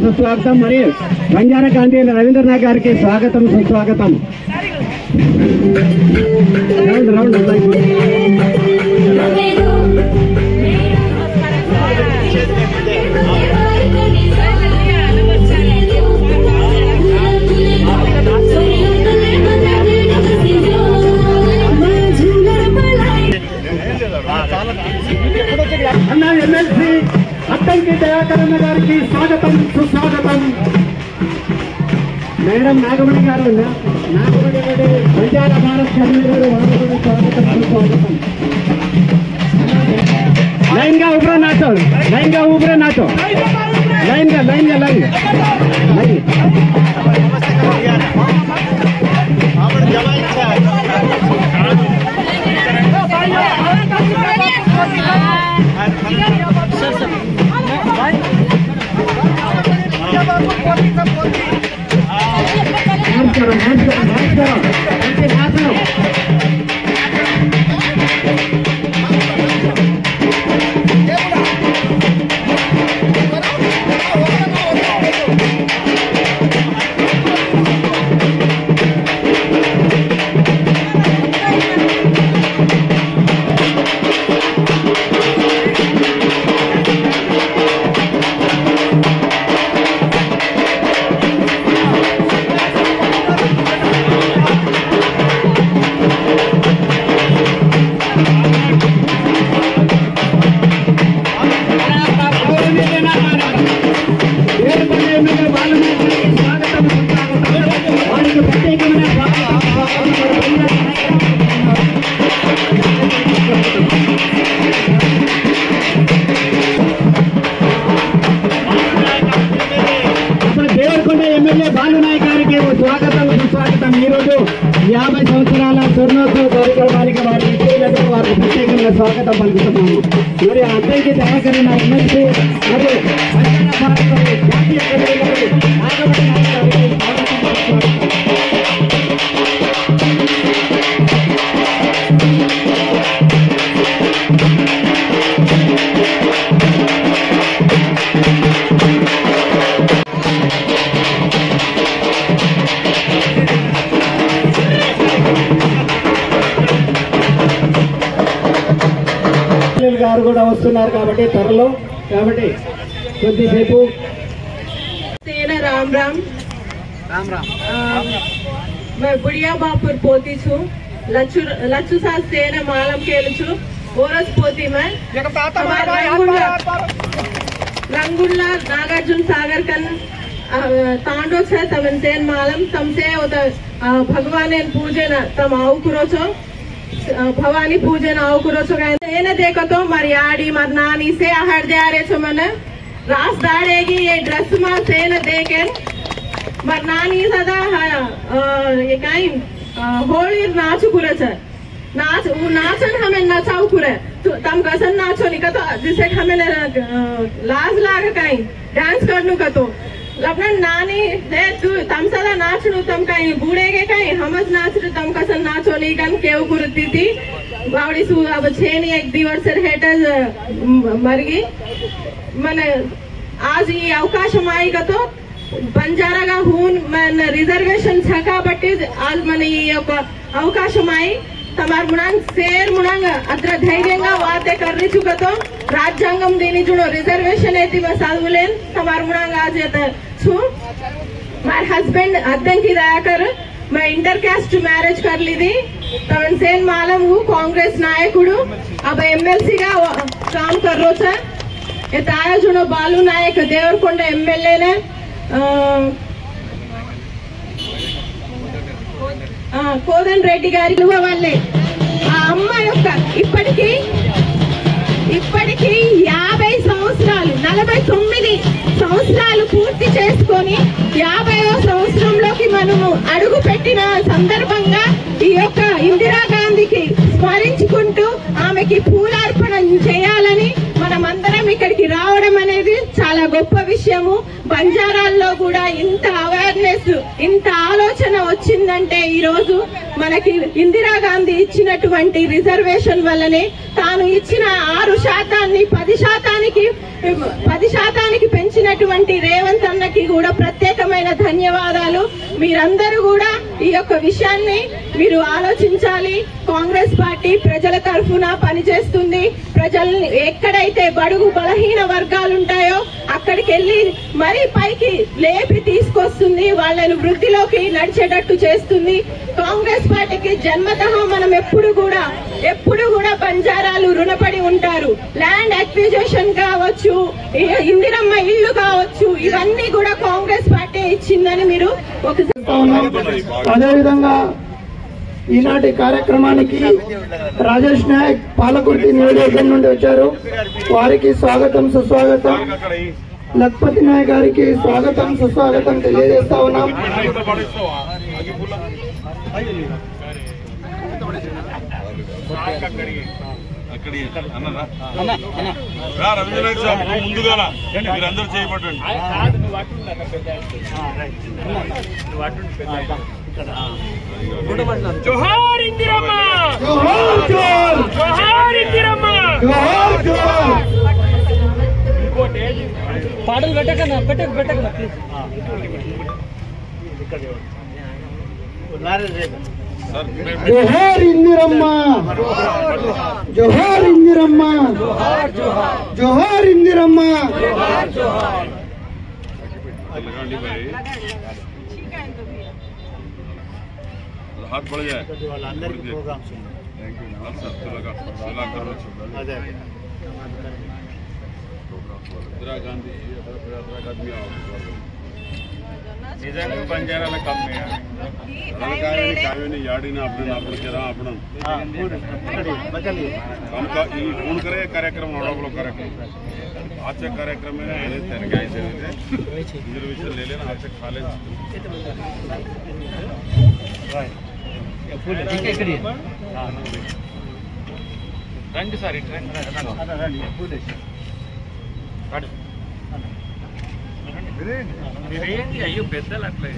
సుస్వాగతం. మరియు బంజారా కాంతి రవీంద్రనాథ్ గారికి స్వాగతం, సుస్వాగతం. రౌండ్ రౌండ్ అన్న ఎమ్మెల్సీ అద్దంకి దయాకరణ గారికి స్వాగతం, సుస్వాగతం. మేడం నాగమణి గారు, నాగమణి బంజారా భారత్ గారు స్వాగతం, సుస్వాగతం. లైన్ గా ऊपर नाचो, लाइन का ऊपर नाचो, लाइन का लाइन का लाइन लाइन స్వాగతం. ఈరోజు 50 సంవత్సరాల స్వర్ణోత్సవ కార్యక్రమానికి వారి వారికి ప్రత్యేకంగా స్వాగతం పలుకుతున్నాము. మరి అద్దంకి దయాకరణ ఎమ్మెల్సీ మరియు జాతీయ గారు కూడా వస్తున్నారు కాబట్టి త్వరలో, కాబట్టి కొద్దిసేపు. राम राम राम राम मैं बुढ़िया बापुर पोती छु लच्चू सा सेन मालम केलु छु ओरस पोती मैं रंगुल्ला नागार्जुन सागर कन तांडो छे तमन सेन मालम तमसे भगवान पूजन तम आउ कुरोचो भवानी पूजन आउ कुरोचो ಏನ देखो मरी आड़ी मर नानी से हट जा रे छो मन रास दाड़ेगी ये ड्रेस में सेन देखे मर नानी सदा ये कहीं होली नाचु कुरे छ नाच वो नाचन हमें नचाऊ कुरे तम कसन नाचो निका तो जिसे हमें लाज लाग कहीं डांस करनु का तो लपन नानी है तू तम सदा नाचनु तम कहीं बूढ़े के कहीं हमज नाच तम कसन नाचो नहीं कन केव कुरती थी बावड़ी सु अब छेनी एक दिवस हेटज मरगी मन आज ये अवकाशम आई का तो बंजारा का हून मन रिजर्वेशन छका बट्टी आज मन ये अवकाशम आई तमार मुनांग सेर मुनांग अद्र धैर्यंगा वाते करनी चुका तो राज्यांगम देनी जुड़ो रिजर्वेशन ऐती मसालुलेन तमार मुनांग आज येता छु मार हस्बैंड अद्दंकी दयाकर मैं इंटर कास्ट मैरिज कर ली थी तवन सेन मालम हूँ कांग्रेस नायकुडु अब एमएलसी का काम कर रो छ ये ताया जुनो बालू नायक देवरकोंड एमएलए ने కోదన్ రెడ్డి గారి వాళ్ళే ఆ అమ్మాయి యొక్క ఇప్పటికి 50 సంవత్సరాలు 49 సంవత్సరాలు పూర్తి చేసుకొని 50వ సంవత్సరంలోకి మనము అడుగు పెట్టిన సందర్భంగా ఈ యొక్క ఇందిరాగాంధీకి స్మరించుకుంటూ ఆమెకి పూలార్పణ చేయాలని మనమందరం ఇక్కడికి రావడం అనేది చాలా గొప్ప విషయము. బంజారాల్లో కూడా ఇంత అవేర్నెస్ ఇంత ఆలోచన వచ్చిందంటే ఈ రోజు మనకి ఇందిరాగాంధీ ఇచ్చినటువంటి రిజర్వేషన్ వల్లనే తాను ఇచ్చిన 6% 10% 10% పెంచినటువంటి రేవంత్ అన్నకి కూడా ప్రత్యేకమైన ధన్యవాదాలు. మీరందరూ కూడా ఈ యొక్క విషయాన్ని మీరు ఆలోచించాలి. కాంగ్రెస్ పార్టీ ప్రజల తరఫున పనిచేస్తుంది. ప్రజల్ని ఎక్కడైతే బడుగు బలహీన వర్గాలు ఉంటాయో అక్కడికి వెళ్ళి మరీ పైకి లేపి తీసుకొస్తుంది, వాళ్ళను వృద్ధిలోకి నడిచేటట్టు చేస్తుంది. కాంగ్రెస్ పార్టీకి జన్మతః మనం ఎప్పుడు కూడా బంజారాలు రుణపడి ఉంటారు. ల్యాండ్ అక్విజిషన్ కావచ్చు, ఇందిరమ్మ ఇల్లు కావచ్చు, ఇవన్నీ కూడా కాంగ్రెస్ పార్టీ ఇచ్చిందని మీరు అదేవిధంగా ఈనాటి కార్యక్రమానికి రాజేష్ నాయక్ పాలకుర్తి నియోజకవర్గం నుండి వచ్చారు. వారికి స్వాగతం సుస్వాగతం. లక్పతి నాయక్ గారికి స్వాగతం సుస్వాగతం తెలియజేస్తా ఉన్నాం. రవీంద్రనాథ్ సాబ్ ముందుగా మీరందరూ చేయబట్టండి. జోహార్ ఇందిరమ్మ, జోహార్ ఇందిరమ్మ. పాటలు పెట్టకన్నా ప్లీజ్. జోహార్ ఇందిరమ్మ, జోహార్ ఇందిరమ్మ, జోహార్ ఇందిరమ్మ. हाथ बढ़ जाए इंदिरा गांधी నిజంగా బంజారాల కమ్మే కావ్యని యాడిన આપણે આપણે જરા આપણે ఈ ఫోన్ કરે કાર્યક્રમ નોડોબલો કાર્યક્રમ આચે કાર્યક્રમ में એને તરગાઈ છે રિઝર્વેશન ले लेना आचे खा ले फुल ठीक है करिए రండి సార్ ఇట్ రండి మీరేంటి అయ్యో పెద్దలు అట్లే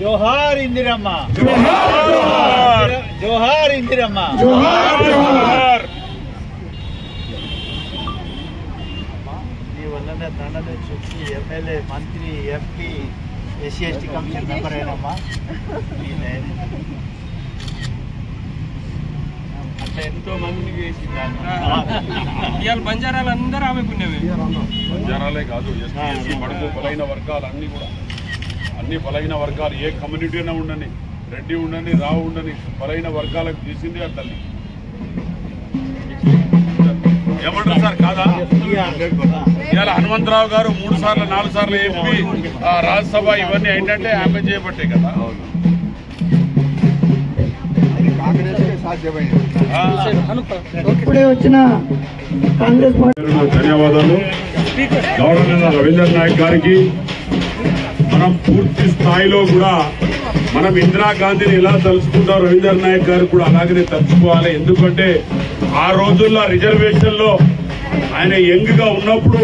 జోహార్ ఇందిరమ్మ, జోహార్ జోహార్ ఇందిరమ్మ, జోహార్ జోహార్. మీ వల్లనే దండలు చూసి ఎమ్మెల్యే మంత్రి MP SC ST commission member అయినమ్మా. అట్లా ఎంతో మందిని వేసిందాన్ని ఇవాళ బంజారాలు అందరూ ఆమె పుణ్యమే. బంజారాలే కాదు ఎస్సీ బడుగు బలైన వర్గాలు అన్ని బలైన వర్గాలు ఏ కమ్యూనిటీ అయినా ఉండని, రెడ్డి ఉండని, రావు ఉండని, బలైన వర్గాలకు తీసింది ఆ తల్లి. ఏమంటారు సార్ కాదా? ఇవాళ హనుమంతరావు గారు 3 సార్లు 4 సార్లు ఎంపీ, రాజ్యసభ ఇవన్నీ ఏంటంటే ఆమె చేయబట్టే కదా. ఇప్పుడే వచ్చిన కాంగ్రెస్ పార్టీ ధన్యవాదాలు. గౌరవనీయ రవీంద్ర నాయక్ గారికి మనం పూర్తి స్థాయిలో కూడా మనం ఇందిరాగాంధీని ఎలా తలుచుకుంటాం, రవీంద్ర నాయక్ గారు కూడా అలాగనే తలుచుకోవాలి. ఎందుకంటే ఆ రోజుల్లో రిజర్వేషన్ లో ఆయన యంగ్ గా ఉన్నప్పుడు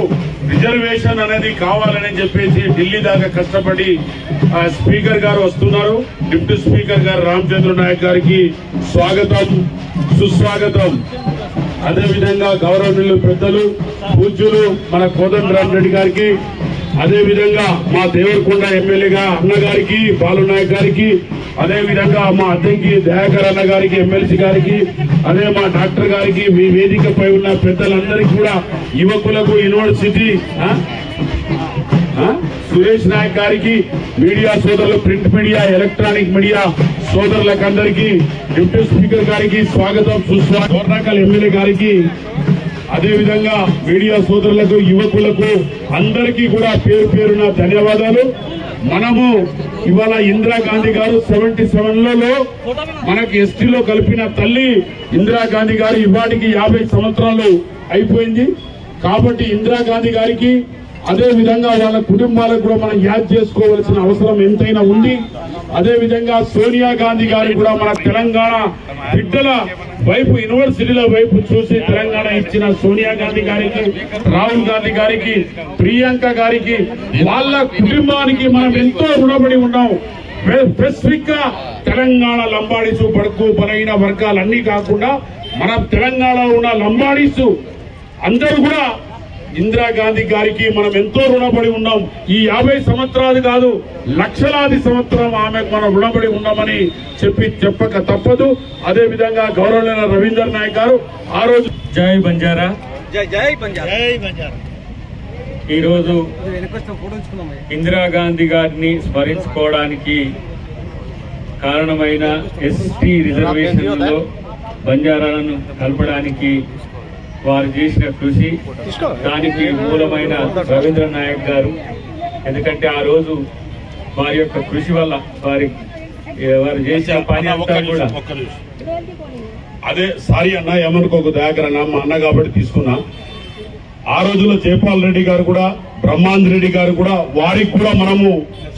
రిజర్వేషన్ అనేది కావాలని చెప్పేసి ఢిల్లీ దాకా కష్టపడి స్పీకర్ గారు వస్తున్నారు. డిప్యూటీ స్పీకర్ గారు రామచంద్ర నాయక్ గారికి స్వాగతం సుస్వాగతం. అదేవిధంగా గౌరవనీయులు పెద్దలు పూజ్యులు మన కోదండరామ్ రెడ్డి గారికి, అదేవిధంగా మా దేవరకొండ ఎమ్మెల్యేగా అన్నగారికి బాలునాయక్ గారికి, అదేవిధంగా మా అద్దంకి దయాకర్ అన్న గారికి ఎమ్మెల్సీ గారికి, అదే మా డాక్టర్ గారికి, మీ వేదికపై ఉన్న పెద్దలందరికీ కూడా, యువకులకు యూనివర్సిటీ సురేష్ నాయక్ గారికి, మీడియా సోదరులు, ప్రింట్ మీడియా, ఎలక్ట్రానిక్ మీడియా సోదరులకు అందరికీ, డిప్యూటీ స్పీకర్ గారికి స్వాగతం సుస్వాగతం. గవర్నకల్ ఎమ్మెల్యే గారికి, అదేవిధంగా మీడియా సోదరులకు, యువకులకు అందరికీ కూడా పేరు పేరున ధన్యవాదాలు. మనము ఇవాళ ఇందిరాగాంధీ గారు 77లలో మనకి ఎస్టీలో కలిపిన తల్లి ఇందిరాగాంధీ గారు ఇవాటికి 50 సంవత్సరాలు అయిపోయింది. కాబట్టి ఇందిరాగాంధీ గారికి, అదే విధంగా వాళ్ళ కుటుంబాలకు కూడా మనం యాద్ చేసుకోవాల్సిన అవసరం ఎంతైనా ఉంది. అదేవిధంగా సోనియా గాంధీ గారికి కూడా మన తెలంగాణ బిడ్డల వైపు, యూనివర్సిటీల వైపు చూసి తెలంగాణ ఇచ్చిన సోనియా గాంధీ గారికి, రాహుల్ గాంధీ గారికి, ప్రియాంక గారికి, వాళ్ళ కుటుంబానికి మనం ఎంతో రుణపడి ఉన్నాం. స్పెసిఫిక్ గా తెలంగాణ లంబాడీసు బడుగు బలైన వర్గాలన్నీ కాకుండా మన తెలంగాణలో ఉన్న లంబాడీసు అందరూ కూడా ఇందిరాగాంధీ గారికి మనం ఎంతో రుణపడి ఉన్నాం. ఈ 50 సంవత్సరాలు కాదు, లక్షలాది సంవత్సరం ఆమెకు మనం రుణపడి ఉన్నామని చెప్పక తప్పదు. అదే విధంగా గౌరవనీయ రవీంద్ర నాయక్ గారు ఆ రోజు జై బంజారా, జై బంజారా. ఈరోజు ఇందిరాగాంధీ గారిని స్మరించుకోవడానికి కారణమైన ఎస్టీ రిజర్వేషన్లో బంజారాలను కలపడానికి వారు చేసిన కృషి, దానికి మూలమైన రవీంద్ర నాయక్ గారు. ఎందుకంటే ఆ రోజు వారి యొక్క కృషి వల్ల వారు చేసిన పని అంతా కూడా అదే సారీ అన్న, ఏమనుకోకు దయాకర్ అన్న, మా అన్న కాబట్టి తీసుకున్నా. ఆ రోజుల్లో జైపాల్ రెడ్డి గారు కూడా, బ్రహ్మాంద్ రెడ్డి గారు కూడా, వారికి కూడా మనము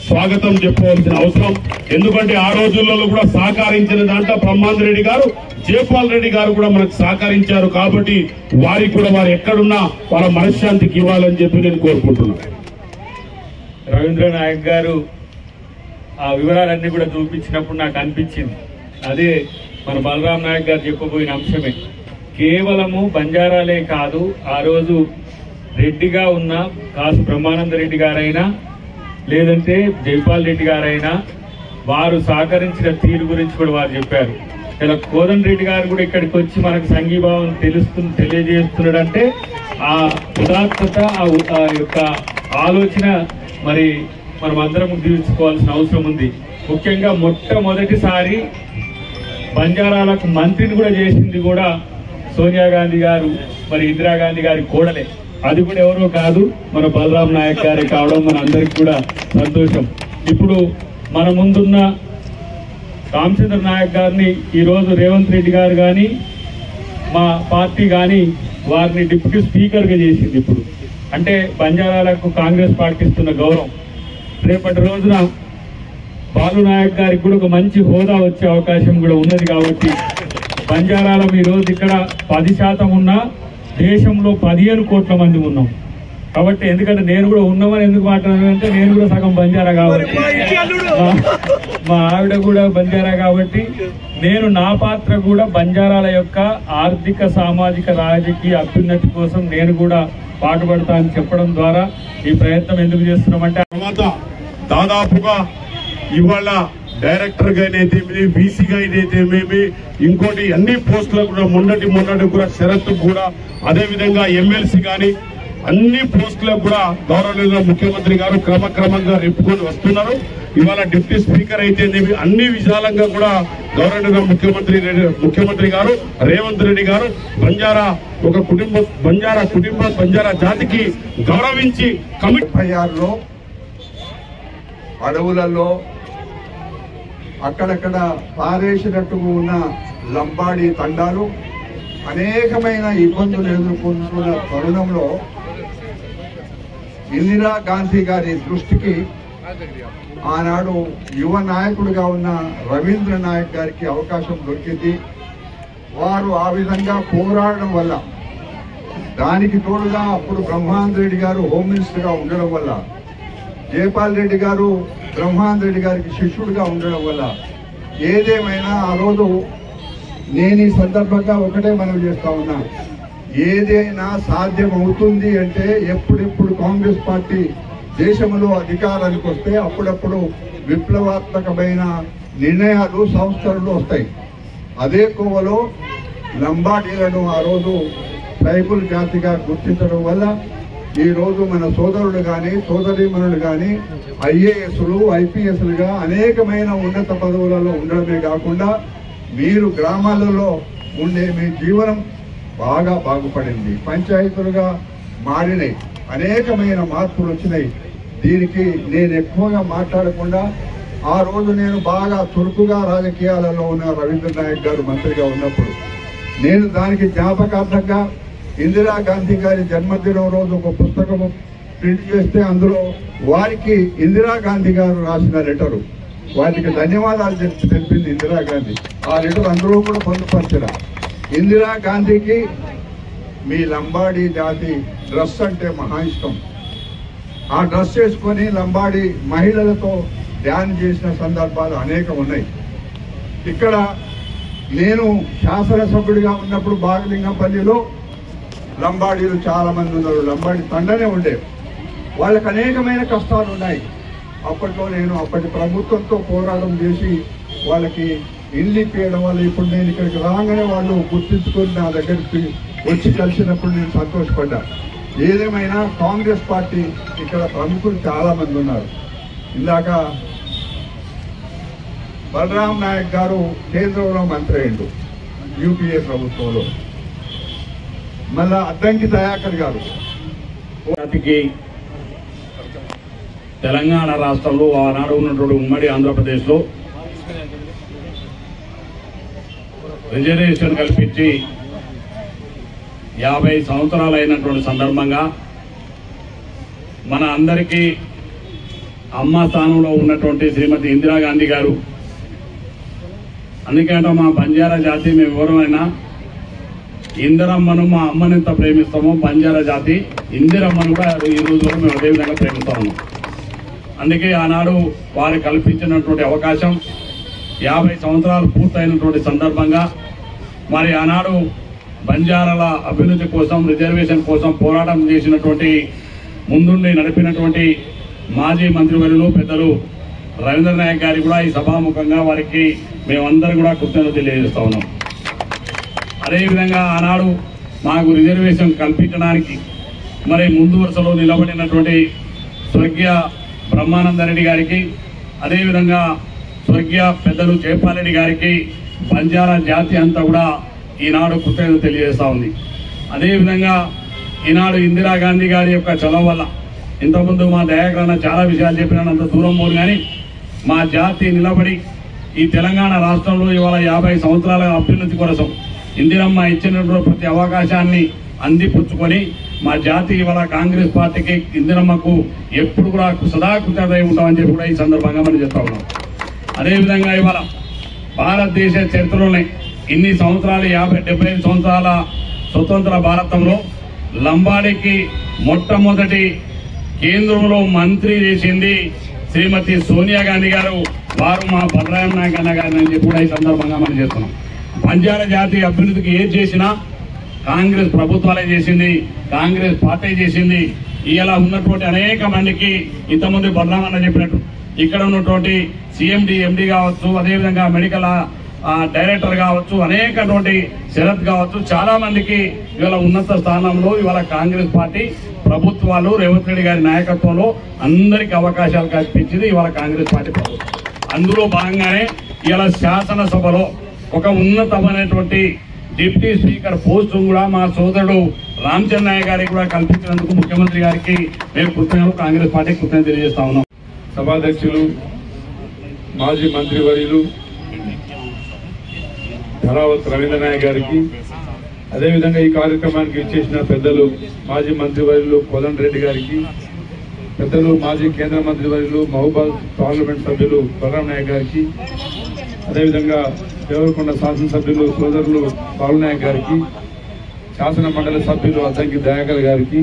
స్వాగతం చెప్పవలసిన అవసరం. ఎందుకంటే ఆ రోజుల్లో కూడా సహకరించిన దాంట్లో బ్రహ్మాంద్ రెడ్డి గారు, జైపాల్ రెడ్డి గారు కూడా మనకు సహకరించారు. కాబట్టి వారికి కూడా వారు ఎక్కడున్నా వాళ్ళ మనశ్శాంతికి ఇవ్వాలని చెప్పి నేను కోరుకుంటున్నాను. రవీంద్ర నాయక్ గారు ఆ వివరాలన్నీ కూడా చూపించినప్పుడు నాకు అనిపించింది, అదే మన బలరాం నాయక్ గారు చెప్పబోయిన అంశమే. కేవలము బంజారాలే కాదు, ఆ రోజు రెడ్డిగా ఉన్న కాసు బ్రహ్మానంద రెడ్డి గారైనా లేదంటే జైపాల్ రెడ్డి గారైనా వారు సహకరించిన తీరు గురించి కూడా వారు చెప్పారు. ఇలా కోదండ రెడ్డి గారు కూడా ఇక్కడికి వచ్చి మనకు సంఘీభావం తెలియజేస్తున్నాడంటే ఆ ఉదాత్తత, ఆ యొక్క ఆలోచన మరి మనం అందరం తీర్చుకోవాల్సిన అవసరం ఉంది. ముఖ్యంగా మొట్టమొదటిసారి బంజారాలకు మంత్రిని కూడా చేసింది కూడా సోనియా గాంధీ గారు, మరి ఇందిరాగాంధీ గారి కోడలే. అది కూడా ఎవరో కాదు, మన బలరాం నాయక్ గారే కావడం మన అందరికి కూడా సంతోషం. ఇప్పుడు మన ముందున్న రామచంద్ర నాయక్ గారిని ఈరోజు రేవంత్ రెడ్డి గారు కానీ మా పార్టీ కానీ వారిని డిప్యూటీ స్పీకర్గా చేసింది. ఇప్పుడు అంటే బంజారాలకు కాంగ్రెస్ పార్టీ ఇస్తున్న గౌరవం. రేపటి రోజున బాలు నాయక్ గారికి కూడా ఒక మంచి హోదా వచ్చే అవకాశం కూడా ఉన్నది. కాబట్టి బంజారాలం ఈరోజు ఇక్కడ 10% ఉన్నా దేశంలో 15 కోట్ల మంది ఉన్నాం. కాబట్టి ఎందుకంటే నేను కూడా ఉన్నామని ఎందుకు మాట్లాడానంటే నేను కూడా సగం బంజారా కాబట్టి, మా ఆవిడ కూడా బంజారా కాబట్టి నేను నా పాత్ర కూడా బంజారాల యొక్క ఆర్థిక, సామాజిక, రాజకీయ అభ్యున్నతి కోసం నేను కూడా పాటుపడతా అని చెప్పడం ద్వారా ఈ ప్రయత్నం ఎందుకు చేస్తున్నామంటే, తర్వాత దాదాపుగా ఇవాళ డైరెక్టర్ గా అయితేమి, బీసీగా అయితేమేమి, ఇంకోటి అన్ని పోస్టులకు కూడా మొన్నటి కూడా షరతు కూడా, అదే విధంగా ఎమ్మెల్సీ కానీ అన్ని పోస్టులకు కూడా గౌరవనీయ ముఖ్యమంత్రి గారు క్రమక్రమంగా నింపుకొని వస్తున్నారు. ఇవాళ డిప్యూటీ స్పీకర్ అయితే అన్ని విశాలంగా కూడా గౌరవనీయ ముఖ్యమంత్రి గారు రేవంత్ రెడ్డి గారు బంజారా కుటుంబం బంజారా జాతికి గౌరవించి కమిటీ అడవులలో అక్కడక్కడ పారేసినట్టుగా ఉన్న లంబాడీ తండాలు అనేకమైన ఇబ్బందులు ఎదుర్కొంటున్న తరుణంలో ఇందిరా గాంధీ గారి దృష్టికి ఆనాడు యువ నాయకుడిగా ఉన్న రవీంద్ర నాయక్ గారికి అవకాశం దొరికింది. వారు ఆ విధంగా పోరాడడం వల్ల, దానికి తోడుగా అప్పుడు బ్రహ్మానంద రెడ్డి గారు హోమ్ మినిస్టర్గా ఉండడం వల్ల, జైపాల్ రెడ్డి గారు బ్రహ్మానంద రెడ్డి గారికి శిష్యుడిగా ఉండడం వల్ల, ఏదేమైనా ఆ రోజు నేను ఈ సందర్భంగా ఒకటే మనం చేస్తా ఉన్నా, ఏదైనా సాధ్యం అవుతుంది అంటే ఎప్పుడెప్పుడు కాంగ్రెస్ పార్టీ దేశంలో అధికారానికి వస్తే అప్పుడప్పుడు విప్లవాత్మకమైన నిర్ణయాలు, సంస్కరణలు వస్తాయి. అదే కోవలో లంబాడీలను ఆ రోజు ట్రైబల్ జాతిగా గుర్తించడం వల్ల ఈ రోజు మన సోదరులు కానీ సోదరీమణులు కానీ ఐఏఎస్లు, ఐపీఎస్లుగా అనేకమైన ఉన్నత పదవులలో ఉండడమే కాకుండా మీరు గ్రామాలలో ఉండే మీ జీవనం బాగా బాగుపడింది. పంచాయతీలుగా మారినాయి, అనేకమైన మార్పులు వచ్చినాయి. దీనికి నేను ఎక్కువగా మాట్లాడకుండా, ఆ రోజు నేను బాగా చురుకుగా రాజకీయాలలో ఉన్న రవీంద్ర నాయక్ గారు మంత్రిగా ఉన్నప్పుడు నేను దానికి జ్ఞాపకార్థంగా ఇందిరాగాంధీ గారి జన్మదినం రోజు ఒక పుస్తకం ప్రింట్ చేస్తే అందులో వారికి ఇందిరాగాంధీ గారు రాసిన లెటరు, వారికి ధన్యవాదాలు తెలిపింది ఇందిరాగాంధీ. ఆ లెటర్ అందరూ కూడా పొందుపరిచారు. ఇందిరాగాంధీకి మీ లంబాడీ జాతి డ్రెస్ అంటే మహా ఇష్టం. ఆ డ్రెస్ వేసుకొని లంబాడీ మహిళలతో ధ్యానం చేసిన సందర్భాలు అనేకం ఉన్నాయి. ఇక్కడ నేను శాసనసభ్యుడిగా ఉన్నప్పుడు బాగలింగంపల్లిలో లంబాడీలు చాలా మంది ఉన్నారు. లంబాడీ తండనే ఉండేవి. వాళ్ళకి అనేకమైన కష్టాలు ఉన్నాయి. అప్పట్లో నేను అప్పటి ప్రభుత్వంతో పోరాటం చేసి వాళ్ళకి ఇల్లు ఇప్పించడం వల్ల ఇప్పుడు నేను ఇక్కడికి రాగానే వాళ్ళు గుర్తించుకొని నా దగ్గరికి వచ్చి కలిసినప్పుడు నేను సంతోషపడ్డా. ఏదేమైనా కాంగ్రెస్ పార్టీ ఇక్కడ ప్రముఖులు చాలా మంది ఉన్నారు. ఇందాక బలరాం నాయక్ గారు కేంద్రంలో మంత్రి అయ్యిండు యూపీఏ ప్రభుత్వంలో. మళ్ళా అద్దంకి దయాకర్ గారు తెలంగాణ రాష్ట్రంలో ఆనాడు ఉన్నటువంటి ఉమ్మడి ఆంధ్రప్రదేశ్లో రిజర్వేషన్ కల్పించి 50 సంవత్సరాలు అయినటువంటి సందర్భంగా మన అందరికీ అమ్మ స్థానంలో ఉన్నటువంటి శ్రీమతి ఇందిరాగాంధీ గారు, అందుకంటే మా బంజారా జాతి మేము ఎవరైనా ఇందిరమ్మను మా అమ్మని ఎంత ప్రేమిస్తామో బంజారా జాతి ఇందిరమ్మను కూడా ఈ రోజులో మేము అదేవిధంగా ప్రేమిస్తాము. అందుకే ఆనాడు వారు కల్పించినటువంటి అవకాశం 50 సంవత్సరాలు పూర్తయినటువంటి సందర్భంగా మరి ఆనాడు బంజారాల అభివృద్ధి కోసం రిజర్వేషన్ కోసం పోరాటం చేసినటువంటి ముందుండి నడిపినటువంటి మాజీ మంత్రివర్యులు పెద్దలు రవీంద్ర నాయక్ గారికి కూడా ఈ సభాముఖంగా వారికి మేమందరం కూడా కృతజ్ఞతలు తెలియజేస్తా ఉన్నాం. అదేవిధంగా ఆనాడు మాకు రిజర్వేషన్ కల్పించడానికి మరి ముందు వరుసలో నిలబడినటువంటి స్వర్గీయ బ్రహ్మానందరెడ్డి గారికి, అదేవిధంగా స్వర్గీయ పెద్దలు జయపాలరెడ్డి గారికి బంజారా జాతి అంతా కూడా ఈనాడు కృతజ్ఞతలు తెలియజేస్తా ఉంది. అదేవిధంగా ఈనాడు ఇందిరాగాంధీ గారి యొక్క చొరవ వల్ల ఇంతకుముందు మా దయాకరణ చాలా విషయాలు చెప్పినంత దూరం పోరు, కానీ మా జాతి నిలబడి ఈ తెలంగాణ రాష్ట్రంలో ఇవాళ 50 సంవత్సరాల అభ్యున్నతి కోసం ఇందిరమ్మ ఇచ్చినటువంటి ప్రతి అవకాశాన్ని అందిపుచ్చుకొని మా జాతి ఇవాళ కాంగ్రెస్ పార్టీకి ఇందిరమ్మకు ఎప్పుడు కూడా సదా కృతజ్ఞతై ఉంటామని చెప్పి కూడా ఈ సందర్భంగా మనం చెప్తా ఉన్నాం. అదేవిధంగా ఇవాళ భారతదేశ చరిత్రలోనే ఇన్ని సంవత్సరాలు 50-75 సంవత్సరాల స్వతంత్ర భారతంలో లంబాడీకి మొట్టమొదటి కేంద్రంలో మంత్రి చేసింది శ్రీమతి సోనియా గాంధీ గారు. వారు మా బలరాం నాయక్ అన్న గారిని అని చెప్పి కూడా ఈ సందర్భంగా మనం చేస్తున్నాం. బంజారా జాతి అభివృద్ధికి ఏది చేసినా కాంగ్రెస్ ప్రభుత్వాలే చేసింది, కాంగ్రెస్ పార్టీ చేసింది. ఇలా ఉన్నటువంటి అనేక మందికి ఇంతకుముందు బలరాం అన్న చెప్పినట్టు ఇక్కడ ఉన్నటువంటి సిఎండి ఎండి కావచ్చు, అదేవిధంగా మెడికల్ డైరెక్టర్ కావచ్చు, అనేకటువంటి శరత్ కావచ్చు, చాలా మందికి ఇవాళ ఉన్నత స్థానంలో ఇవాళ కాంగ్రెస్ పార్టీ ప్రభుత్వాలు రేవంత్ రెడ్డి గారి నాయకత్వంలో అందరికి అవకాశాలు కల్పించింది ఇవాళ కాంగ్రెస్ పార్టీ ప్రభుత్వం. అందులో భాగంగానే ఇవాళ శాసనసభలో ఒక ఉన్నతమైనటువంటి డిప్యూటీ స్పీకర్ పోస్టు కూడా మా సోదరుడు రామచంద్ర నాయక్ గారికి కూడా కల్పించినందుకు ముఖ్యమంత్రి గారికి మేము కృతజ్ఞతలు, కాంగ్రెస్ పార్టీ కృతజ్ఞతలు తెలియజేస్తా ఉన్నాం. సభాధ్యక్షులు, మాజీ మంత్రివర్యులు ధరావత్ రవీంద్ర నాయక్ గారికి, అదేవిధంగా ఈ కార్యక్రమానికి ఇచ్చేసిన పెద్దలు మాజీ మంత్రివర్యులు కోదండరెడ్డి గారికి, పెద్దలు మాజీ కేంద్ర మంత్రివర్యులు మహబూబాద్ పార్లమెంట్ సభ్యులు బలరాం నాయక్ గారికి, అదేవిధంగా దేవరకొండ శాసనసభ్యులు సోదరులు బాలునాయక్ గారికి, శాసన మండలి సభ్యులు అద్దంకి దయాకర్ గారికి,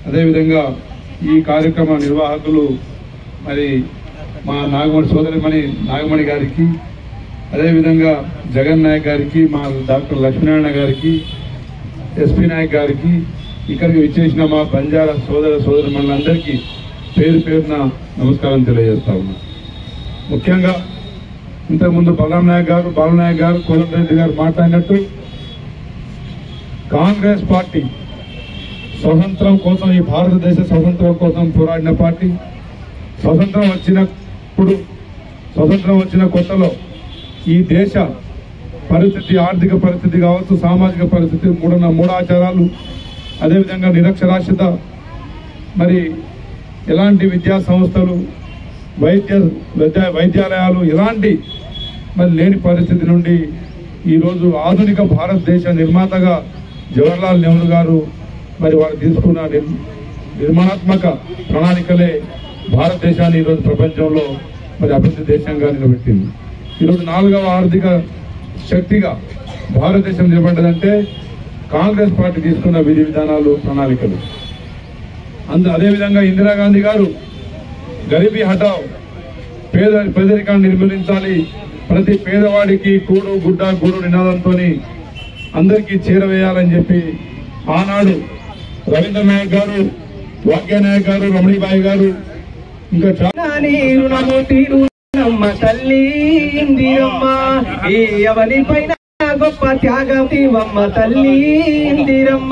అదేవిధంగా ఈ కార్యక్రమ నిర్వాహకులు మరి మా నాగమణి సోదరిమణి నాగమణి గారికి, అదేవిధంగా జగన్ నాయక్ గారికి, మా డాక్టర్ లక్ష్మీనారాయణ గారికి, ఎస్పీ నాయక్ గారికి, ఇక్కడికి విచ్చేసిన మా బంజారా సోదరులందరికీ పేరు పేరున నమస్కారం తెలియజేస్తా ఉన్నా. ముఖ్యంగా ఇంతకుముందు బలరాం నాయక్ గారు, బాలునాయక్ గారు, కోదండరెడ్డి గారు మాట్లాడినట్టు కాంగ్రెస్ పార్టీ స్వతంత్రం కోసం, ఈ భారతదేశ స్వతంత్రం కోసం పోరాడిన పార్టీ. స్వతంత్రం వచ్చిన కొత్తలో ఈ దేశ పరిస్థితి, ఆర్థిక పరిస్థితి కావచ్చు, సామాజిక పరిస్థితి, మూఢాచారాలు, అదేవిధంగా నిరక్షరాస్యత, మరి ఎలాంటి విద్యా సంస్థలు, వైద్యాలయాలు ఎలాంటి మరి లేని పరిస్థితి నుండి ఈరోజు ఆధునిక భారతదేశ నిర్మాతగా జవహర్లాల్ నెహ్రూ గారు మరి వారు తీసుకున్న నిర్మాణాత్మక ప్రణాళికలే భారతదేశాన్ని ఈరోజు ప్రపంచంలో మరి అభివృద్ధి దేశంగా నిలబెట్టింది. ఈరోజు 4వ ఆర్థిక శక్తిగా భారతదేశం నిలబడ్డదంటే కాంగ్రెస్ పార్టీ తీసుకున్న విధి విధానాలు, ప్రణాళికలు. అదేవిధంగా ఇందిరాగాంధీ గారు గరీబీ హఠావ్, పేదరికాన్ని నిర్మూలించాలి, ప్రతి పేదవాడికి కూడు గుడ్డ గూడు నినాదంతో అందరికీ చేరవేయాలని చెప్పి ఆనాడు రవీంద్ర నాయక్ గారు, వాక్య నాయక్ గారు, రమణీబాయి గారు ఇంకా చాలా తల్లి ఇందిరమ్మ ఈ ఎవరి పైన గొప్ప త్యాగం ఇవమ్మ తల్లి ఇందిరమ్మ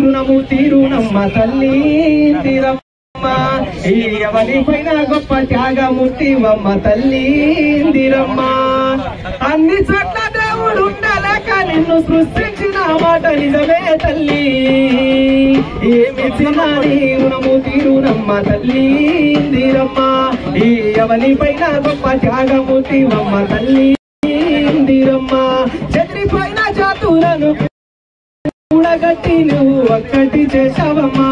రుణము తీరునమ్మ తల్లి ఇందిరమ్మ ఈ ఎవరి పైన గొప్ప త్యాగమూర్తివమ్మ తల్లి ఇందిరమ్మ అన్ని చోట్ల దేవుడు ఉండలేక నిన్ను సృష్టించిన మాట నిజమే తల్లి ఏమిచ్చినా నీ రుణము తీరునమ్మ తల్లి ఇందిరమ్మ ఈ ఎవరి పైన గొప్ప త్యాగమూర్తివమ్మ తల్లి ఇందిరమ్మ చెదిరిపోయిన జాతులను కూడగట్టి నువ్వు ఒక్కటి చేశావమ్మా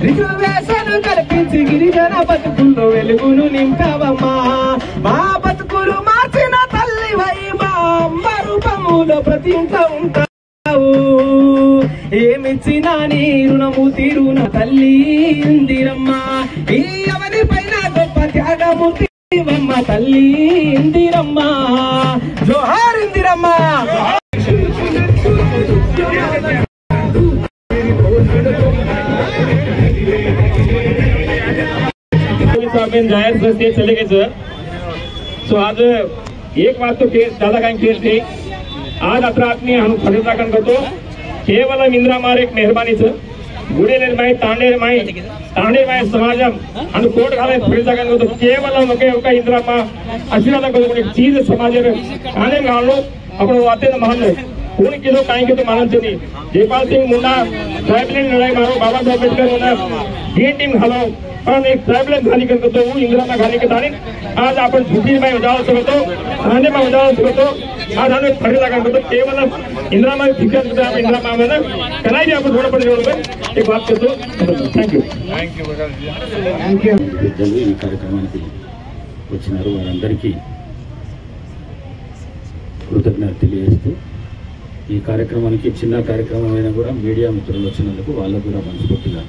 రిజర్వేషన్ కల్పించి గిరిజన బతుకుల్లో వెలుగును నింపావమ్మా మా బతుకులు మార్చిన తల్లివై మా అమ్మ రూపములో ప్రతి ఇంట ఉంటావు ఏమిచ్చినా నీ రుణము తీరున తల్లి ఇందిరమ్మ ఈ ఎవరి పైన గొప్ప త్యాగమూర్తివమ్మ తల్లి ఇందిరమ్మ జోహార్ ఇందిరమ్మ जाहिर से चले गए सर। सो आज एक बात तो दादा का केस थी आज अत्र आत्मीय हम फलिता करतो केवल इंदिरा मार एक मेहरबानी सर गुड़ेले माई तांडे माई समाजम अनु कोट काले फलिता करतो केवल ओके ओके इंदिरा मा आशीर्वाद को एक चीज समाज आने गालो अपन वाते महान है कौन किलो काई के तो मानन से नहीं जयपाल सिंह मुंडा ट्राइबल लड़ाई मारो बाबा साहब अम्बेडकर मुंडा ये टीम हलो पण एक ट्राइबल घाली करतो वो इंदिरा मा घाली के तारीख आज आपण झुकी में उजाव सकतो थाने में उजाव सकतो आज हमें फरिदा करतो केवल इंदिरा मा फिकर करतो इंदिरा मा में कनाई आपण थोड़ा पड़ जोड़ एक बात करतो थैंक यू పెద్దలు ఈ కార్యక్రమానికి వచ్చినారు వారందరికీ కృతజ్ఞతలు తెలియజేస్తూ ఈ కార్యక్రమానికి చిన్న కార్యక్రమం అయినా కూడా మీడియా మిత్రులు వచ్చినందుకు వాళ్ళకు కూడా మనస్ఫూర్తిగా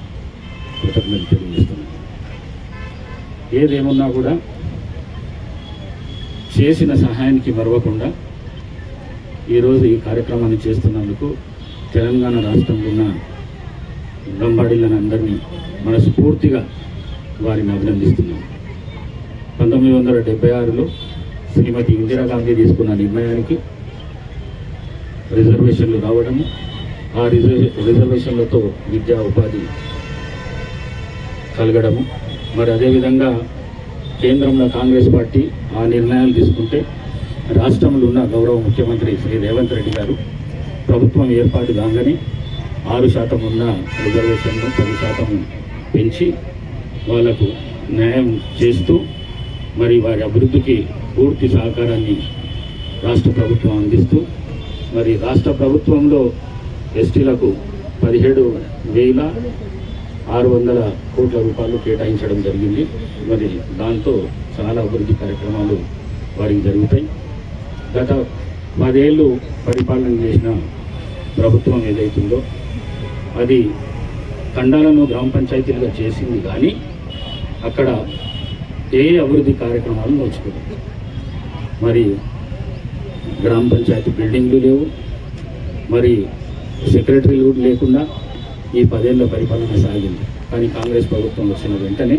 కృతజ్ఞతలు తెలియజేస్తున్నాను. ఏదేమున్నా కూడా చేసిన సహాయానికి మరవకుండా ఈరోజు ఈ కార్యక్రమాన్ని చేస్తున్నందుకు తెలంగాణ రాష్ట్రంలో ఉన్న లంబాడీలను మనస్ఫూర్తిగా వారిని అభినందిస్తున్నాం. 1976లో శ్రీమతి ఇందిరాగాంధీ తీసుకున్న నిర్ణయానికి రిజర్వేషన్లు రావడము ఆ రిజర్వేషన్లతో విద్యా ఉపాధి కలగడము మరి అదేవిధంగా కేంద్రంలో కాంగ్రెస్ పార్టీ ఆ నిర్ణయాలు తీసుకుంటే రాష్ట్రంలో ఉన్న గౌరవ ముఖ్యమంత్రి శ్రీ రేవంత్ రెడ్డి గారు ప్రభుత్వం ఏర్పాటు కాగానే 6% ఉన్న రిజర్వేషన్ను 10% పెంచి వాళ్లకు న్యాయం చేస్తూ మరి వారి అభివృద్ధికి పూర్తి సహకారాన్ని రాష్ట్ర ప్రభుత్వం అందిస్తూ మరి రాష్ట్ర ప్రభుత్వంలో ఎస్టీలకు 17,600 కోట్ల రూపాయలు కేటాయించడం జరిగింది. మరి దాంతో చాలా అభివృద్ధి కార్యక్రమాలు వారికి జరుగుతాయి. గత 10 ఏళ్ళు పరిపాలన చేసిన ప్రభుత్వం ఏదైతుందో అది తండాలను గ్రామ పంచాయతీలుగా చేసింది కానీ అక్కడ ఏ అభివృద్ధి కార్యక్రమాలు నోచుకోలేదు. మరి గ్రామ పంచాయతీ బిల్డింగ్లు లేవు, మరి సెక్రటరీలు లేకుండా ఈ 10 ఏళ్ల పరిపాలన సాగింది. కానీ కాంగ్రెస్ ప్రభుత్వం వచ్చిన వెంటనే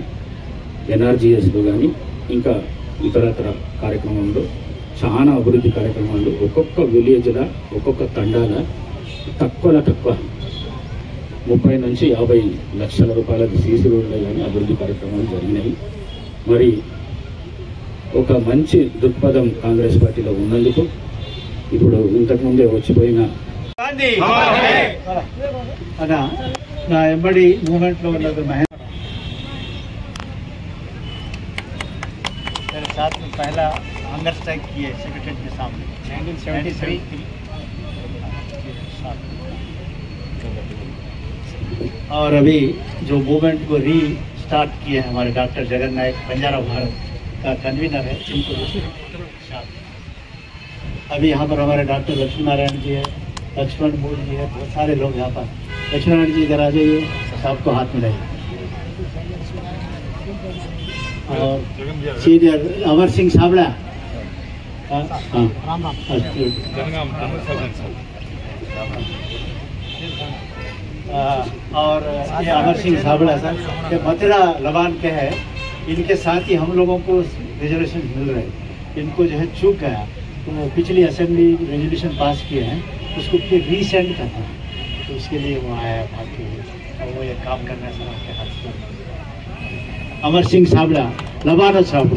ఎన్ఆర్జీఎస్లో కానీ ఇంకా ఇతరత్ర కార్యక్రమంలో చాలా అభివృద్ధి కార్యక్రమాలు ఒక్కొక్క విలేజ్ల ఒక్కొక్క తండాల తక్కువ 30 నుంచి 50 లక్షల రూపాయల సీసీ రోడ్లు కానీ అభివృద్ధి కార్యక్రమాలు జరిగినాయి. మరి ఒక మంచి దృక్పథం కాంగ్రెస్ పార్టీలో ఉన్నందుకు ఇప్పుడు ఇంతకుముందే వచ్చిపోయిన నా ఎంబడి మూమెంట్లో ఉన్నది मेरे साथ में पहला हंगर स्ट्राइक किए सेक्रेटरीट के सामने 1973 और अभी जो मूवमेंट को रीस्टार्ट किए हैं हमारे डॉक्टर जगन नायक बंजारा भारत का कन्वीनर है जिनको अभी यहाँ पर हमारे डॉक्टर लक्ष्मी नारायण जी है, लक्ष्मण मूल जी है, बहुत सारे लोग यहाँ पर। लक्ष्मण जी इधर आ जाइए, सबको हाथ मिलाइए। और सीनियर अमर सिंह साबड़ा और ये अमर सिंह साबड़ा सर ये मथुरा लबान के हैं। इनके साथ ही हम लोगों को रिजर्वेशन मिल रहे हैं। इनको जो है चूक गया तो पिछली असेंबली रेजोल्यूशन पास किए हैं, उसको फिर रीसेंड करना है, तो उसके लिए वो आया बाकी और वो ये काम करना है सर आपके हाथ से। अमर सिंह साबड़ा लबान साहब